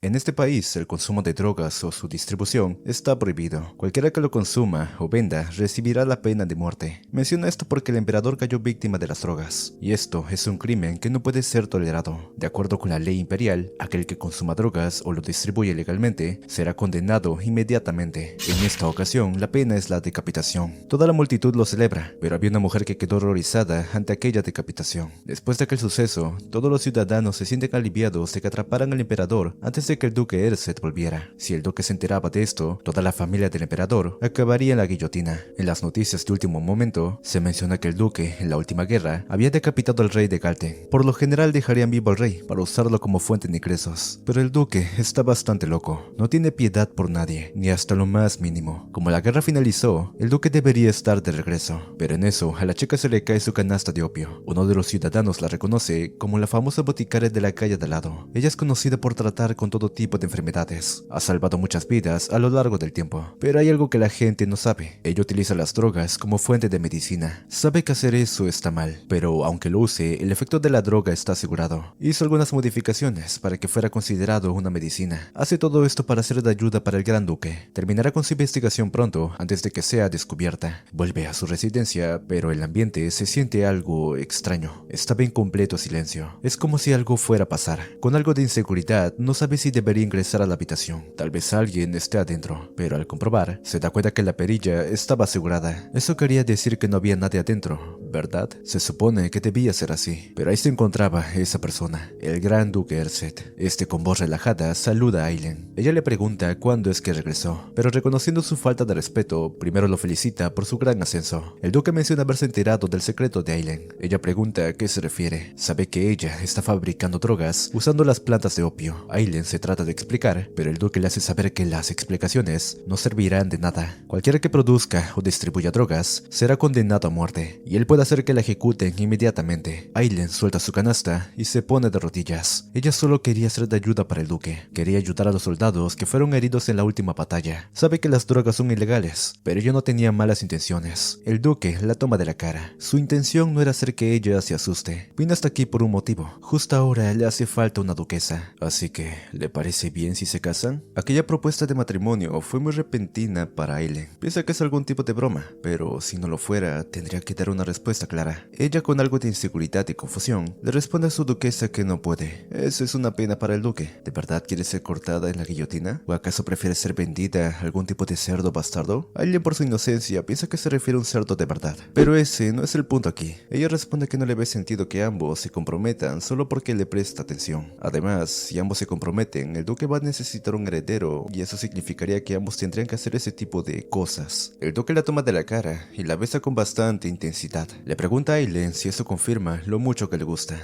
En este país, el consumo de drogas o su distribución está prohibido. Cualquiera que lo consuma o venda recibirá la pena de muerte. Menciona esto porque el emperador cayó víctima de las drogas, y esto es un crimen que no puede ser tolerado. De acuerdo con la ley imperial, aquel que consuma drogas o lo distribuye ilegalmente será condenado inmediatamente. En esta ocasión, la pena es la decapitación. Toda la multitud lo celebra, pero había una mujer que quedó horrorizada ante aquella decapitación. Después de aquel suceso, todos los ciudadanos se sienten aliviados de que atraparan al emperador antes de que el duque Erzseth volviera. Si el duque se enteraba de esto, toda la familia del emperador acabaría en la guillotina. En las noticias de último momento, se menciona que el duque, en la última guerra, había decapitado al rey de Galten. Por lo general dejarían vivo al rey para usarlo como fuente de ingresos, pero el duque está bastante loco. No tiene piedad por nadie, ni hasta lo más mínimo. Como la guerra finalizó, el duque debería estar de regreso, pero en eso a la chica se le cae su canasta de opio. Uno de los ciudadanos la reconoce como la famosa boticaria de la calle de al lado. Ella es conocida por tratar con todo tipo de enfermedades. Ha salvado muchas vidas a lo largo del tiempo, pero hay algo que la gente no sabe. Ella utiliza las drogas como fuente de medicina. Sabe que hacer eso está mal, pero aunque lo use, el efecto de la droga está asegurado. Hizo algunas modificaciones para que fuera considerado una medicina. Hace todo esto para ser de ayuda para el gran duque. Terminará con su investigación pronto, antes de que sea descubierta. Vuelve a su residencia, pero el ambiente se siente algo extraño. Estaba en completo silencio. Es como si algo fuera a pasar. Con algo de inseguridad, no sabe si debería ingresar a la habitación. Tal vez alguien esté adentro, pero al comprobar, se da cuenta que la perilla estaba asegurada. Eso quería decir que no había nadie adentro, ¿verdad? Se supone que debía ser así, pero ahí se encontraba esa persona, el gran duque Erzseth. Este, con voz relajada, saluda a Aileen. Ella le pregunta cuándo es que regresó, pero reconociendo su falta de respeto, primero lo felicita por su gran ascenso. El duque menciona haberse enterado del secreto de Aileen. Ella pregunta a qué se refiere. Sabe que ella está fabricando drogas usando las plantas de opio. Aileen se trata de explicar, pero el duque le hace saber que las explicaciones no servirán de nada. Cualquiera que produzca o distribuya drogas será condenado a muerte, y él puede hacer que la ejecuten inmediatamente. Aileen suelta su canasta y se pone de rodillas. Ella solo quería ser de ayuda para el duque. Quería ayudar a los soldados que fueron heridos en la última batalla. Sabe que las drogas son ilegales, pero ella no tenía malas intenciones. El duque la toma de la cara. Su intención no era hacer que ella se asuste. Vino hasta aquí por un motivo. Justo ahora le hace falta una duquesa. Así que, ¿le parece bien si se casan? Aquella propuesta de matrimonio fue muy repentina para Aileen. Piensa que es algún tipo de broma, pero si no lo fuera, tendría que dar una respuesta clara. Ella, con algo de inseguridad y confusión, le responde a su duquesa que no puede. Eso es una pena para el duque. ¿De verdad quiere ser cortada en la guillotina? ¿O acaso prefiere ser vendida a algún tipo de cerdo bastardo? Aileen, por su inocencia, piensa que se refiere a un cerdo de verdad. Pero ese no es el punto aquí. Ella responde que no le ve sentido que ambos se comprometan solo porque le presta atención. Además, si ambos se comprometen, el duque va a necesitar un heredero, y eso significaría que ambos tendrían que hacer ese tipo de cosas. El duque la toma de la cara y la besa con bastante intensidad. Le pregunta a Aileen si eso confirma lo mucho que le gusta.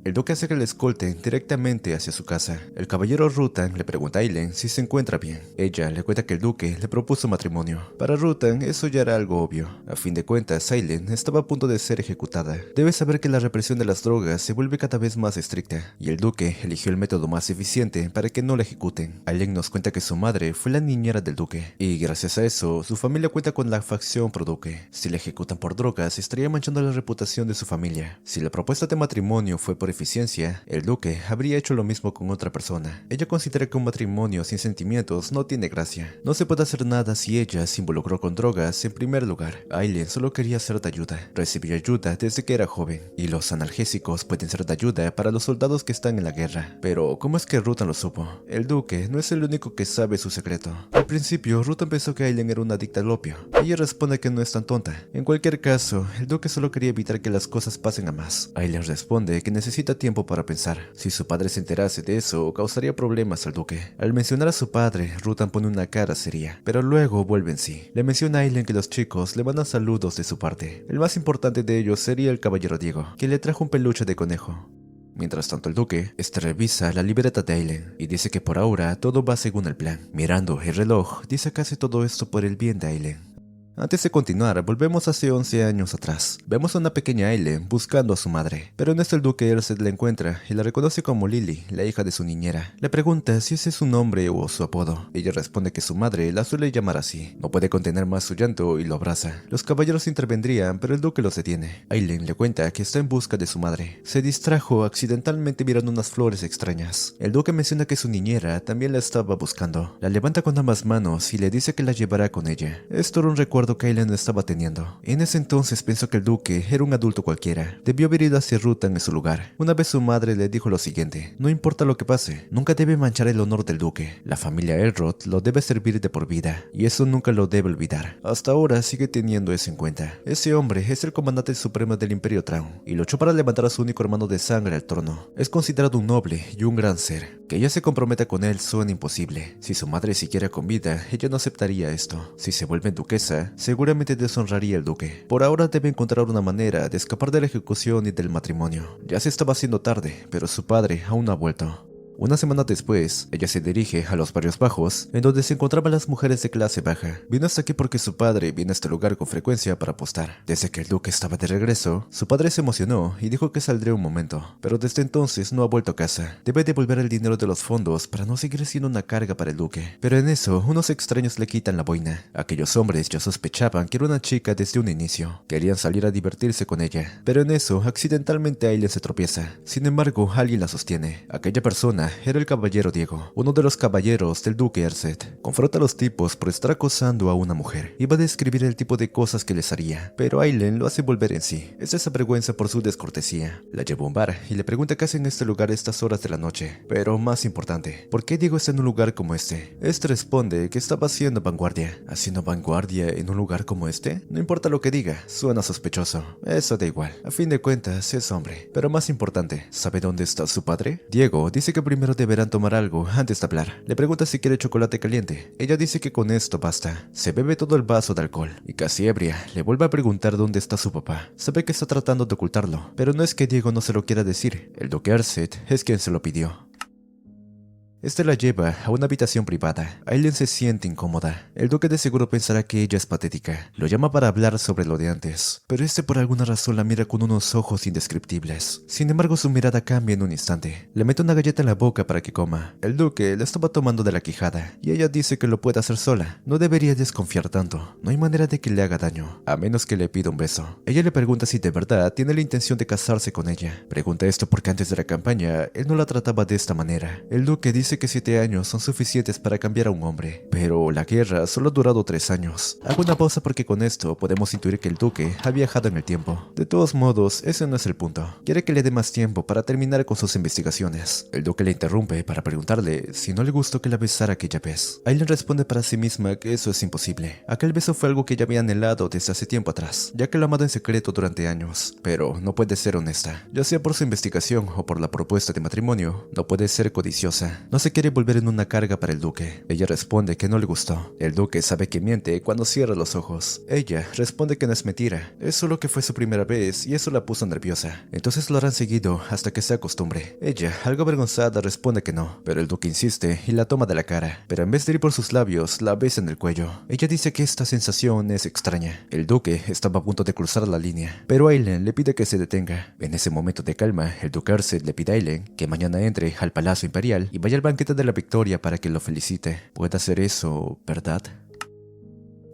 El duque hace que le escolten directamente hacia su casa. El caballero Rutan le pregunta a Aileen si se encuentra bien. Ella le cuenta que el duque le propuso matrimonio. Para Rutan eso ya era algo obvio. A fin de cuentas, Aileen estaba a punto de ser ejecutada. Debe saber que la represión de las drogas se vuelve cada vez más estricta, y el duque eligió el método más eficiente para que no la ejecuten. Aileen nos cuenta que su madre fue la niñera del duque, y gracias a eso, su familia cuenta con la facción pro duque. Si la ejecutan por drogas, estaría manchando la reputación de su familia. Si la propuesta de matrimonio fue por eficiencia, el duque habría hecho lo mismo con otra persona. Ella considera que un matrimonio sin sentimientos no tiene gracia. No se puede hacer nada si ella se involucró con drogas en primer lugar. Aileen solo quería ser de ayuda. Recibió ayuda desde que era joven, y los analgésicos pueden ser de ayuda para los soldados que están en la guerra. Pero, ¿cómo es que Rutan lo supo? El duque no es el único que sabe su secreto. Al principio, Rutan pensó que Aileen era una adicta al opio. Ella responde que no es tan tonta. En cualquier caso, el duque solo quería evitar que las cosas pasen a más. Aileen responde que necesita tiempo para pensar. Si su padre se enterase de eso, causaría problemas al duque. Al mencionar a su padre, Rutan pone una cara seria, pero luego vuelve en sí. Le menciona a Aileen que los chicos le mandan saludos de su parte. El más importante de ellos sería el caballero Diego, que le trajo un peluche de conejo. Mientras tanto, el duque revisa la libreta de Aileen y dice que por ahora todo va según el plan. Mirando el reloj, dice que hace todo esto por el bien de Aileen. Antes de continuar, volvemos hace 11 años atrás. Vemos a una pequeña Aileen buscando a su madre, pero en esto el duque Ersed la encuentra y la reconoce como Lily, la hija de su niñera. Le pregunta si ese es su nombre o su apodo. Ella responde que su madre la suele llamar así. No puede contener más su llanto y lo abraza. Los caballeros intervendrían, pero el duque los detiene. Aileen le cuenta que está en busca de su madre. Se distrajo accidentalmente mirando unas flores extrañas. El duque menciona que su niñera también la estaba buscando. La levanta con ambas manos y le dice que la llevará con ella. Esto era un recuerdo que Aileen estaba teniendo. En ese entonces pensó que el duque era un adulto cualquiera. Debió haber ido hacia Rutan en su lugar. Una vez su madre le dijo lo siguiente: no importa lo que pase, nunca debe manchar el honor del duque. La familia Elrod lo debe servir de por vida, y eso nunca lo debe olvidar. Hasta ahora sigue teniendo eso en cuenta. Ese hombre es el comandante supremo del Imperio Traun, y luchó para levantar a su único hermano de sangre al trono. Es considerado un noble y un gran ser. Que ella se comprometa con él suena imposible. Si su madre siguiera con vida, ella no aceptaría esto. Si se vuelve duquesa, seguramente deshonraría al duque. Por ahora debe encontrar una manera de escapar de la ejecución y del matrimonio. Ya se estaba haciendo tarde, pero su padre aún no ha vuelto. Una semana después, ella se dirige a los barrios bajos, en donde se encontraban las mujeres de clase baja. Vino hasta aquí porque su padre viene a este lugar con frecuencia para apostar. Desde que el duque estaba de regreso, su padre se emocionó y dijo que saldría un momento, pero desde entonces no ha vuelto a casa. Debe devolver el dinero de los fondos para no seguir siendo una carga para el duque. Pero en eso, unos extraños le quitan la boina. Aquellos hombres ya sospechaban que era una chica desde un inicio. Querían salir a divertirse con ella, pero en eso, accidentalmente Aileen se tropieza. Sin embargo, alguien la sostiene. Aquella persona era el caballero Diego, uno de los caballeros del duque Ersed. Confronta a los tipos por estar acosando a una mujer. Iba a describir el tipo de cosas que les haría, pero Aileen lo hace volver en sí. Esta se avergüenza por su descortesía. La lleva a un bar y le pregunta qué hace en este lugar a estas horas de la noche. Pero más importante, ¿por qué Diego está en un lugar como este? Este responde que estaba haciendo vanguardia. ¿Haciendo vanguardia en un lugar como este? No importa lo que diga, suena sospechoso. Eso da igual. A fin de cuentas, es hombre. Pero más importante, ¿sabe dónde está su padre? Diego dice que primero deberán tomar algo antes de hablar. Le pregunta si quiere chocolate caliente. Ella dice que con esto basta. Se bebe todo el vaso de alcohol y casi ebria le vuelve a preguntar dónde está su papá. Sabe que está tratando de ocultarlo, pero no es que Diego no se lo quiera decir. El duque Ersed es quien se lo pidió. Este la lleva a una habitación privada. Aileen se siente incómoda. El duque de seguro pensará que ella es patética. Lo llama para hablar sobre lo de antes, pero este por alguna razón la mira con unos ojos indescriptibles. Sin embargo, su mirada cambia en un instante. Le mete una galleta en la boca para que coma. El duque la estaba tomando de la quijada, y ella dice que lo puede hacer sola. No debería desconfiar tanto. No hay manera de que le haga daño, a menos que le pida un beso. Ella le pregunta si de verdad tiene la intención de casarse con ella. Pregunta esto porque antes de la campaña, él no la trataba de esta manera. El duque dice que 7 años son suficientes para cambiar a un hombre, pero la guerra solo ha durado 3 años. Hago una pausa porque con esto podemos intuir que el duque ha viajado en el tiempo. De todos modos, ese no es el punto. Quiere que le dé más tiempo para terminar con sus investigaciones. El duque le interrumpe para preguntarle si no le gustó que la besara aquella vez. Aileen responde para sí misma que eso es imposible. Aquel beso fue algo que ella había anhelado desde hace tiempo atrás, ya que lo ha amado en secreto durante años, pero no puede ser honesta. Ya sea por su investigación o por la propuesta de matrimonio, no puede ser codiciosa. No se quiere volver en una carga para el duque. Ella responde que no le gustó. El duque sabe que miente cuando cierra los ojos. Ella responde que no es mentira, es solo que fue su primera vez y eso la puso nerviosa. Entonces lo harán seguido hasta que se acostumbre. Ella, algo avergonzada, responde que no, pero el duque insiste y la toma de la cara, pero en vez de ir por sus labios, la besa en el cuello. Ella dice que esta sensación es extraña. El duque estaba a punto de cruzar la línea, pero Aileen le pide que se detenga. En ese momento de calma, el duque Ersed le pide a Aileen que mañana entre al Palacio Imperial y vaya al banquete de la victoria para que lo felicite. Puede hacer eso, ¿verdad?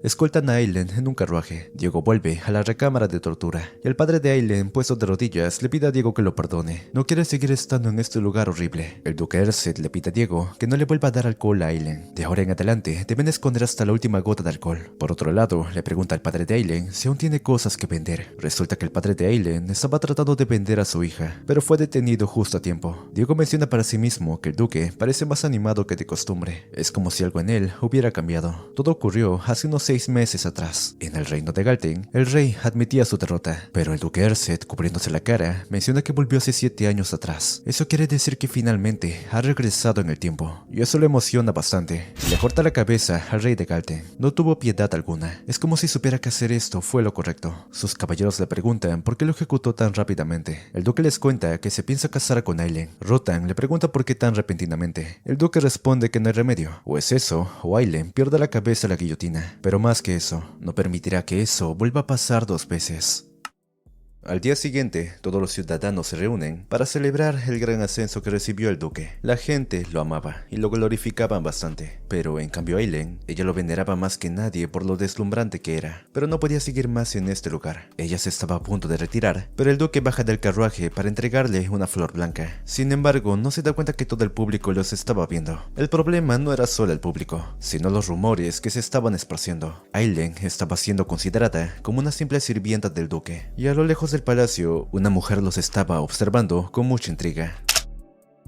Escoltan a Aileen en un carruaje. Diego vuelve a la recámara de tortura, y el padre de Aileen, puesto de rodillas, le pide a Diego que lo perdone. No quiere seguir estando en este lugar horrible. El duque Ersed le pide a Diego que no le vuelva a dar alcohol a Aileen. De ahora en adelante, deben esconder hasta la última gota de alcohol. Por otro lado, le pregunta al padre de Aileen si aún tiene cosas que vender. Resulta que el padre de Aileen estaba tratando de vender a su hija, pero fue detenido justo a tiempo. Diego menciona para sí mismo que el duque parece más animado que de costumbre. Es como si algo en él hubiera cambiado. Todo ocurrió hace unos 6 meses atrás. En el reino de Galten, el rey admitía su derrota, pero el duque Ersed, cubriéndose la cara, menciona que volvió hace 7 años atrás. Eso quiere decir que finalmente ha regresado en el tiempo, y eso le emociona bastante. Le corta la cabeza al rey de Galten. No tuvo piedad alguna. Es como si supiera que hacer esto fue lo correcto. Sus caballeros le preguntan por qué lo ejecutó tan rápidamente. El duque les cuenta que se piensa casar con Aileen. Rotan le pregunta por qué tan repentinamente. El duque responde que no hay remedio. O es eso, o Aileen pierde la cabeza a la guillotina. Pero pero más que eso, no permitirá que eso vuelva a pasar 2 veces. Al día siguiente, todos los ciudadanos se reúnen para celebrar el gran ascenso que recibió el duque. La gente lo amaba y lo glorificaban bastante, pero en cambio Aileen, ella lo veneraba más que nadie por lo deslumbrante que era, pero no podía seguir más en este lugar. Ella se estaba a punto de retirar, pero el duque baja del carruaje para entregarle una flor blanca. Sin embargo, no se da cuenta que todo el público los estaba viendo. El problema no era solo el público, sino los rumores que se estaban esparciendo. Aileen estaba siendo considerada como una simple sirvienta del duque, y a lo lejos del palacio, una mujer los estaba observando con mucha intriga.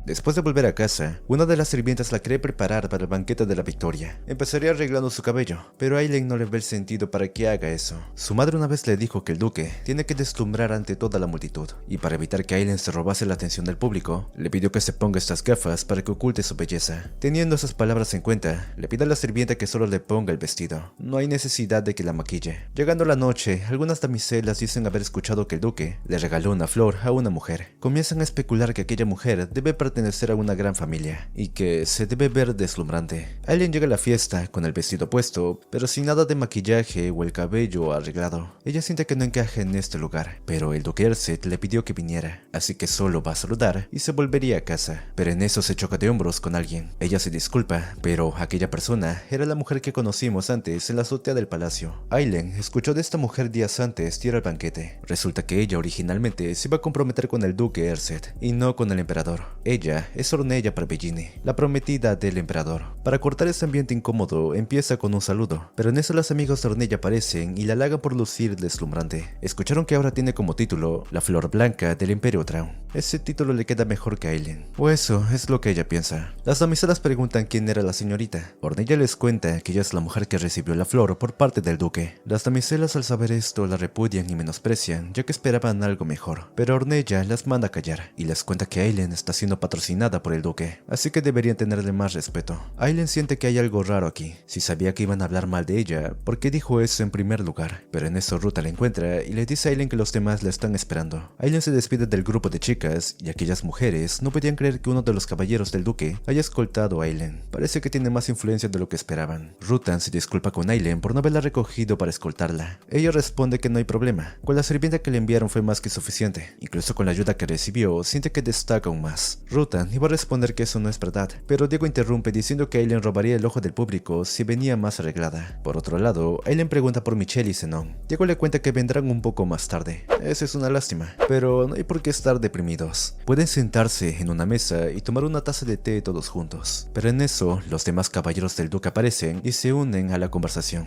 Después de volver a casa, una de las sirvientas la quería preparar para el banquete de la victoria. Empezaría arreglando su cabello, pero Aileen no le ve el sentido para que haga eso. Su madre una vez le dijo que el duque tiene que deslumbrar ante toda la multitud, y para evitar que Aileen se robase la atención del público, le pidió que se ponga estas gafas para que oculte su belleza. Teniendo esas palabras en cuenta, le pide a la sirvienta que solo le ponga el vestido. No hay necesidad de que la maquille. Llegando la noche, algunas damiselas dicen haber escuchado que el duque le regaló una flor a una mujer. Comienzan a especular que aquella mujer debe pertenecer a una gran familia y que se debe ver deslumbrante. Aileen llega a la fiesta con el vestido puesto, pero sin nada de maquillaje o el cabello arreglado. Ella siente que no encaja en este lugar, pero el duque Ersed le pidió que viniera, así que solo va a saludar y se volvería a casa. Pero en eso se choca de hombros con alguien. Ella se disculpa, pero aquella persona era la mujer que conocimos antes en la azotea del palacio. Aileen escuchó de esta mujer días antes de ir al banquete. Resulta que ella originalmente se iba a comprometer con el duque Ersed y no con el emperador. Ella es Ornella Parvellini, la prometida del emperador. Para cortar ese ambiente incómodo, empieza con un saludo, pero en eso las amigas de Ornella aparecen y la halagan por lucir deslumbrante. Escucharon que ahora tiene como título la flor blanca del Imperio Traun. Ese título le queda mejor que a Aileen, o eso es lo que ella piensa. Las damiselas preguntan quién era la señorita. Ornella les cuenta que ella es la mujer que recibió la flor por parte del duque. Las damiselas al saber esto la repudian y menosprecian, ya que esperaban algo mejor, pero Ornella las manda a callar y les cuenta que Aileen está siendo patrocinada por el duque, así que deberían tenerle más respeto. Aileen siente que hay algo raro aquí. Si sabía que iban a hablar mal de ella, ¿por qué dijo eso en primer lugar? Pero en eso Ruta la encuentra y le dice a Aileen que los demás la están esperando. Aileen se despide del grupo de chicas y aquellas mujeres no podían creer que uno de los caballeros del duque haya escoltado a Aileen. Parece que tiene más influencia de lo que esperaban. Rutan se disculpa con Aileen por no haberla recogido para escoltarla. Ella responde que no hay problema. Con la sirvienta que le enviaron fue más que suficiente. Incluso con la ayuda que recibió, siente que destaca aún más. Rutan iba a responder que eso no es verdad, pero Diego interrumpe diciendo que Aileen robaría el ojo del público si venía más arreglada. Por otro lado, Aileen pregunta por Michelle y Zenon. Diego le cuenta que vendrán un poco más tarde. Eso es una lástima, pero no hay por qué estar deprimidos. Pueden sentarse en una mesa y tomar una taza de té todos juntos. Pero en eso, los demás caballeros del duque aparecen y se unen a la conversación.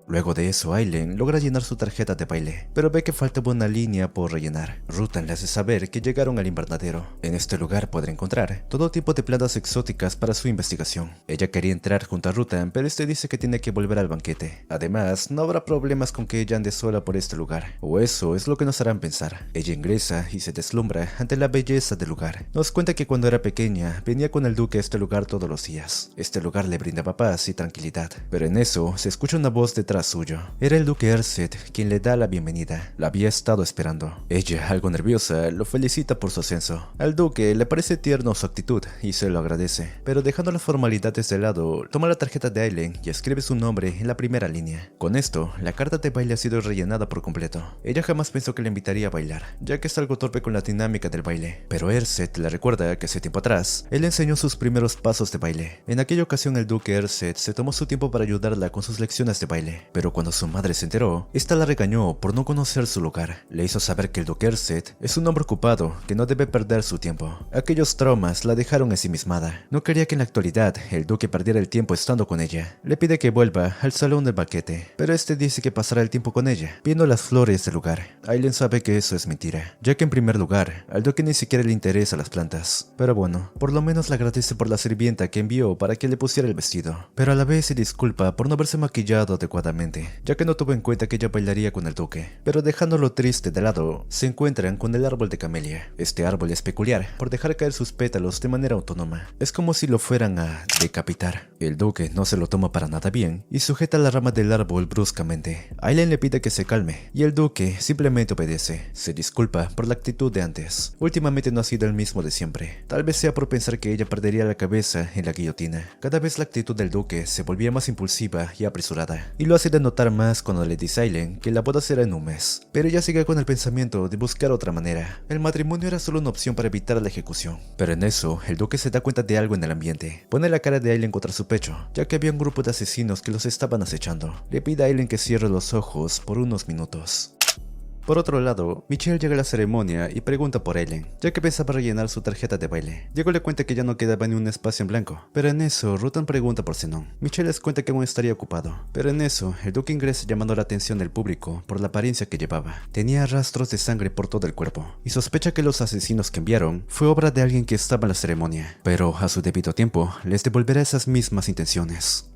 Luego de eso, Aileen logra llenar su tarjeta de baile, pero ve que faltaba una línea por rellenar. Rutan le hace saber que llegaron al invernadero. En este lugar podrá encontrar todo tipo de plantas exóticas para su investigación. Ella quería entrar junto a Rutan, pero este dice que tiene que volver al banquete. Además, no habrá problemas con que ella ande sola por este lugar, o eso es lo que nos harán pensar. Ella ingresa y se deslumbra ante la belleza del lugar. Nos cuenta que cuando era pequeña, venía con el duque a este lugar todos los días. Este lugar le brindaba paz y tranquilidad, pero en eso se escucha una voz detrás suyo. Era el duque Ersed quien le da la bienvenida. La había estado esperando. Ella, algo nerviosa, lo felicita por su ascenso. Al duque le parece tierno su actitud y se lo agradece, pero dejando las formalidades de lado, toma la tarjeta de Aileen y escribe su nombre en la primera línea. Con esto, la carta de baile ha sido rellenada por completo. Ella jamás pensó que le invitaría a bailar, ya que es algo torpe con la dinámica del baile, pero Ersed le recuerda que hace tiempo atrás, él le enseñó sus primeros pasos de baile. En aquella ocasión el duque Ersed se tomó su tiempo para ayudarla con sus lecciones de baile, pero cuando su madre se enteró, esta la regañó por no conocer su lugar. Le hizo saber que el duque Ersed es un hombre ocupado que no debe perder su tiempo. Aquellos traumas la dejaron ensimismada. No quería que en la actualidad el duque perdiera el tiempo estando con ella. Le pide que vuelva al salón del banquete, pero este dice que pasará el tiempo con ella, viendo las flores del lugar. Aileen sabe que eso es mentira, ya que en primer lugar, al duque ni siquiera le interesa las plantas. Pero bueno, por lo menos le agradece por la sirvienta que envió para que le pusiera el vestido, pero a la vez se disculpa por no haberse maquillado adecuadamente. profundamente, ya que no tuvo en cuenta que ella bailaría con el duque. Pero dejándolo triste de lado, se encuentran con el árbol de camelia. Este árbol es peculiar por dejar caer sus pétalos de manera autónoma. Es como si lo fueran a decapitar. El duque no se lo toma para nada bien y sujeta la rama del árbol bruscamente. Aileen le pide que se calme y el duque simplemente obedece. Se disculpa por la actitud de antes. Últimamente no ha sido el mismo de siempre. Tal vez sea por pensar que ella perdería la cabeza en la guillotina. Cada vez la actitud del duque se volvía más impulsiva y apresurada, y lo hace de notar más cuando le dice a Aileen que la boda será en un mes. Pero ella sigue con el pensamiento de buscar otra manera. El matrimonio era solo una opción para evitar la ejecución. Pero en eso, el duque se da cuenta de algo en el ambiente. Pone la cara de Aileen contra su pecho, ya que había un grupo de asesinos que los estaban acechando. Le pide a Aileen que cierre los ojos por unos minutos. Por otro lado, Michelle llega a la ceremonia y pregunta por Aileen, ya que pensaba rellenar su tarjeta de baile. Diego le cuenta que ya no quedaba ni un espacio en blanco, pero en eso Rutan pregunta por Zenon. Michelle les cuenta que aún estaría ocupado, pero en eso el duque ingresa llamando la atención del público por la apariencia que llevaba. Tenía rastros de sangre por todo el cuerpo, y sospecha que los asesinos que enviaron fue obra de alguien que estaba en la ceremonia, pero a su debido tiempo les devolverá esas mismas intenciones.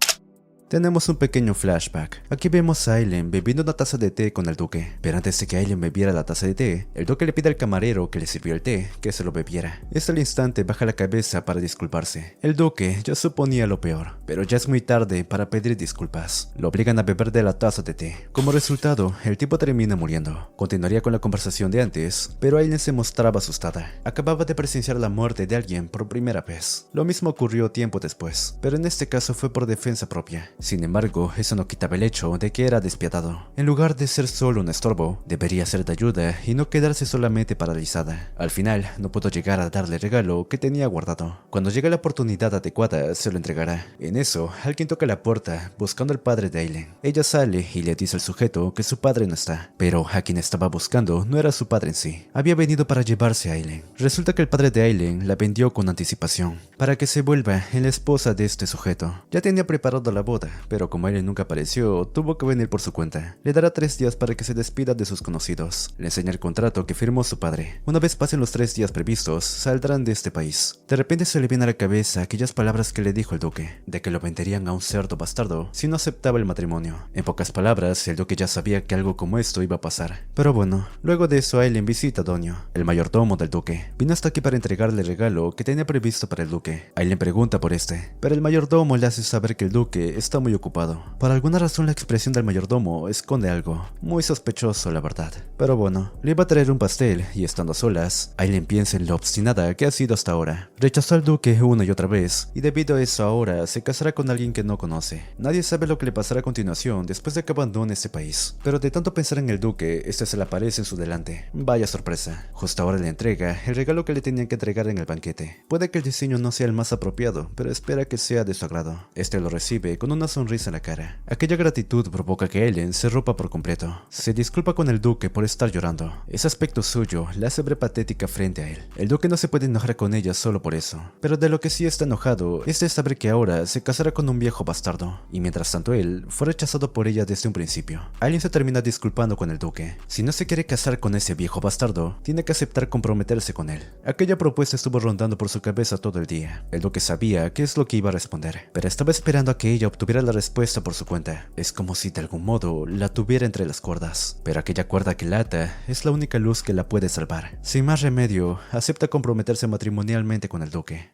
Tenemos un pequeño flashback. Aquí vemos a Aileen bebiendo una taza de té con el duque, pero antes de que Aileen bebiera la taza de té, el duque le pide al camarero que le sirvió el té que se lo bebiera. Al instante baja la cabeza para disculparse. El duque ya suponía lo peor, pero ya es muy tarde para pedir disculpas. Lo obligan a beber de la taza de té. Como resultado, el tipo termina muriendo. Continuaría con la conversación de antes, pero Aileen se mostraba asustada. Acababa de presenciar la muerte de alguien por primera vez. Lo mismo ocurrió tiempo después, pero en este caso fue por defensa propia. Sin embargo, eso no quitaba el hecho de que era despiadado. En lugar de ser solo un estorbo, debería ser de ayuda y no quedarse solamente paralizada. Al final, no pudo llegar a darle el regalo que tenía guardado. Cuando llegue la oportunidad adecuada, se lo entregará. En eso, alguien toca la puerta buscando al padre de Aileen. Ella sale y le dice al sujeto que su padre no está, pero a quien estaba buscando no era su padre en sí. Había venido para llevarse a Aileen. Resulta que el padre de Aileen la vendió con anticipación, para que se vuelva en la esposa de este sujeto. Ya tenía preparado la boda, pero como Aileen nunca apareció, tuvo que venir por su cuenta. Le dará 3 días para que se despida de sus conocidos. Le enseña el contrato que firmó su padre. Una vez pasen los 3 días previstos, saldrán de este país. De repente se le viene a la cabeza aquellas palabras que le dijo el duque, de que lo venderían a un cerdo bastardo si no aceptaba el matrimonio. En pocas palabras, el duque ya sabía que algo como esto iba a pasar. Pero bueno, luego de eso Aileen visita a Doño, el mayordomo del duque. Vino hasta aquí para entregarle el regalo que tenía previsto para el duque. Aileen pregunta por este, pero el mayordomo le hace saber que el duque está muy ocupado. Por alguna razón la expresión del mayordomo esconde algo muy sospechoso, la verdad. Pero bueno, le iba a traer un pastel y estando a solas, Aileen piensa en lo obstinada que ha sido hasta ahora. Rechazó al duque una y otra vez y debido a eso ahora se casará con alguien que no conoce. Nadie sabe lo que le pasará a continuación después de que abandone este país. Pero de tanto pensar en el duque, este se le aparece en su delante. Vaya sorpresa. Justo ahora le entrega el regalo que le tenían que entregar en el banquete. Puede que el diseño no sea el más apropiado, pero espera que sea de su agrado. Este lo recibe con una sonrisa en la cara. Aquella gratitud provoca que Aileen se rompa por completo. Se disculpa con el duque por estar llorando. Ese aspecto suyo la hace ver patética frente a él. El duque no se puede enojar con ella solo por eso. Pero de lo que sí está enojado es de saber que ahora se casará con un viejo bastardo. Y mientras tanto él fue rechazado por ella desde un principio. Aileen se termina disculpando con el duque. Si no se quiere casar con ese viejo bastardo, tiene que aceptar comprometerse con él. Aquella propuesta estuvo rondando por su cabeza todo el día. El duque sabía qué es lo que iba a responder, pero estaba esperando a que ella obtuviera la respuesta por su cuenta. Es como si de algún modo la tuviera entre las cuerdas, pero aquella cuerda que lata es la única luz que la puede salvar. Sin más remedio, acepta comprometerse matrimonialmente con el duque.